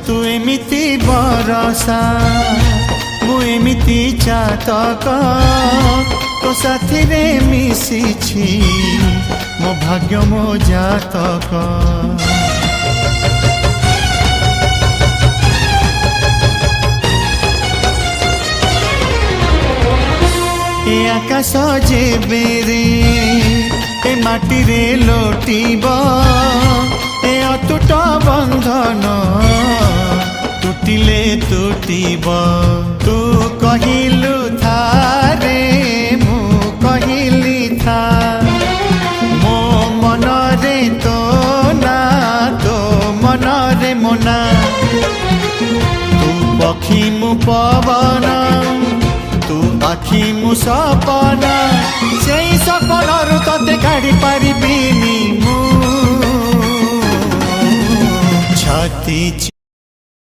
तू एमिति बरसा मु एमिति चातक तो साथी रे मिशिछि मो भाग्य मो जातक। ए आकाश जेबे रे ए माटी रे लोटिब ए अतुट बंधन टूटिले टूटिब। तू कहिलु था रे मु कहिली था मो मन रे तो ना तो मन रे मोना। तू पक्षी मु पवन तू आखि मु सपना से सपनरु तते काढ़ी पारिबिनी मु छाती।